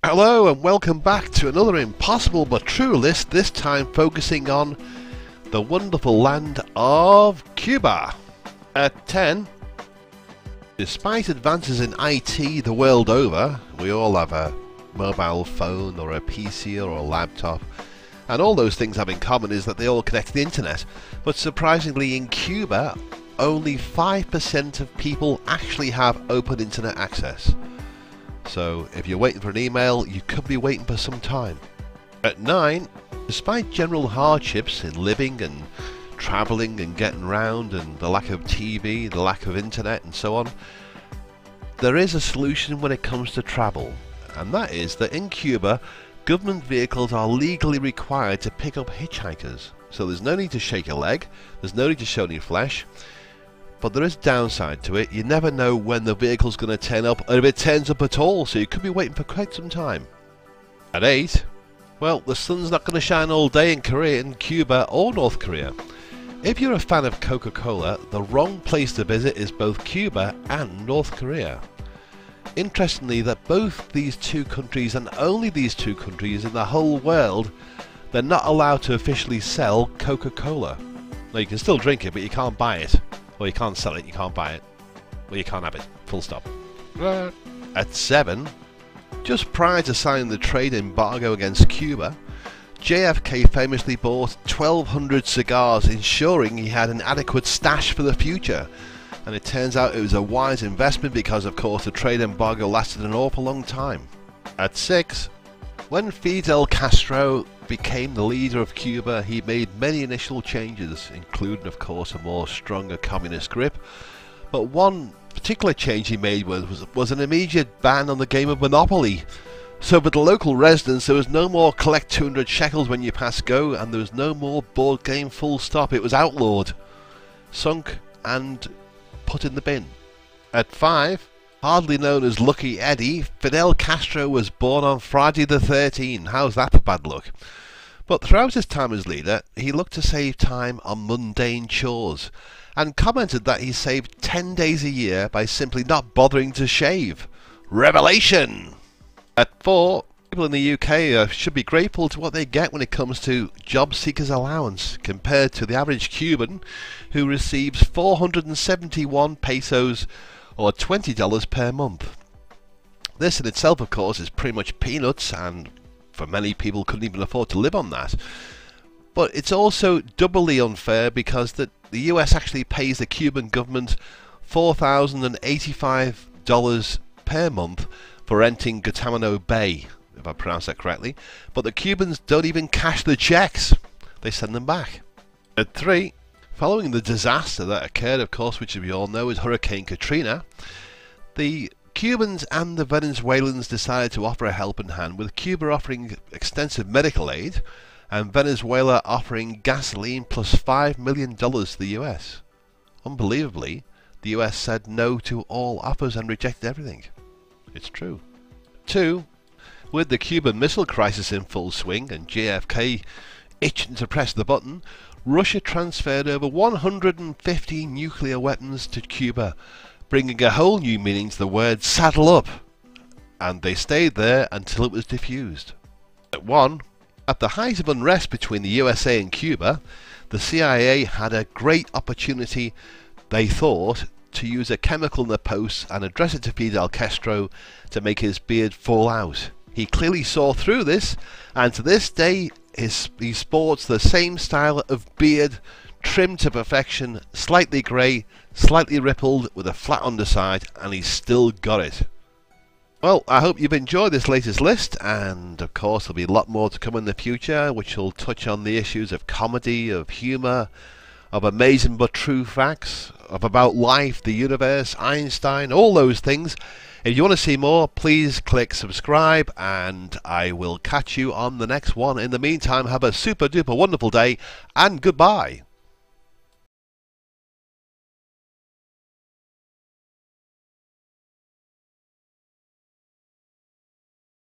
Hello and welcome back to another impossible but true list, this time focusing on the wonderful land of Cuba. At 10, despite advances in IT the world over, we all have a mobile phone or a PC or a laptop, and all those things have in common is that they all connect to the internet. But surprisingly in Cuba, only 5% of people actually have open internet access. So if you're waiting for an email, you could be waiting for some time. At 9, despite general hardships in living and travelling and getting around and the lack of TV, the lack of internet and so on, there is a solution when it comes to travel, and that is that in Cuba, government vehicles are legally required to pick up hitchhikers. So there's no need to shake a leg, there's no need to show any flesh. But there is a downside to it. You never know when the vehicle's going to turn up, or if it turns up at all, so you could be waiting for quite some time. At 8, well, the sun's not going to shine all day in Korea, in Cuba or North Korea. If you're a fan of Coca-Cola, the wrong place to visit is both Cuba and North Korea. Interestingly, that both these two countries, and only these two countries in the whole world, they're not allowed to officially sell Coca-Cola. Now, you can still drink it, but you can't buy it. Well, you can't sell it, you can't buy it. Well, you can't have it. Full stop. At 7, just prior to signing the trade embargo against Cuba, JFK famously bought 1,200 cigars, ensuring he had an adequate stash for the future. And it turns out it was a wise investment because, of course, the trade embargo lasted an awful long time. At 6, when Fidel Castro became the leader of Cuba, he made many initial changes, including, of course, a more stronger communist grip. But one particular change he made was an immediate ban on the game of Monopoly. So for the local residents, there was no more collect 200 shekels when you pass go, and there was no more board game full stop. It was outlawed, sunk and put in the bin. At 5, hardly known as Lucky Eddie, Fidel Castro was born on Friday the 13th. How's that for bad luck? But throughout his time as leader, he looked to save time on mundane chores, and commented that he saved 10 days a year by simply not bothering to shave. Revelation! At 4, people in the UK should be grateful to what they get when it comes to job Seekers Allowance, compared to the average Cuban, who receives 471 pesos or $20 per month. This in itself, of course, is pretty much peanuts, and for many people couldn't even afford to live on that. But it's also doubly unfair because the US actually pays the Cuban government $4,085 per month for renting Guantanamo Bay, if I pronounce that correctly, but the Cubans don't even cash the checks, they send them back. At 3, following the disaster that occurred, of course, which we all know is Hurricane Katrina, the Cubans and the Venezuelans decided to offer a helping hand, with Cuba offering extensive medical aid and Venezuela offering gasoline plus $5 million to the US. Unbelievably, the US said no to all offers and rejected everything. It's true. 2, with the Cuban Missile Crisis in full swing and JFK itching to press the button, Russia transferred over 150 nuclear weapons to Cuba, bringing a whole new meaning to the word saddle up, and they stayed there until it was defused. At 1, at the height of unrest between the USA and Cuba, the CIA had a great opportunity, they thought, to use a chemical in the post and address it to Fidel Castro to make his beard fall out. He clearly saw through this, and to this day he sports the same style of beard, trimmed to perfection, slightly grey, slightly rippled, with a flat underside, and he's still got it. Well, I hope you've enjoyed this latest list, and of course there'll be a lot more to come in the future, which will touch on the issues of comedy, of humour, of amazing but true facts, of about life, the universe, Einstein, all those things. If you want to see more, please click subscribe, and I will catch you on the next one. In the meantime, have a super duper wonderful day, and goodbye.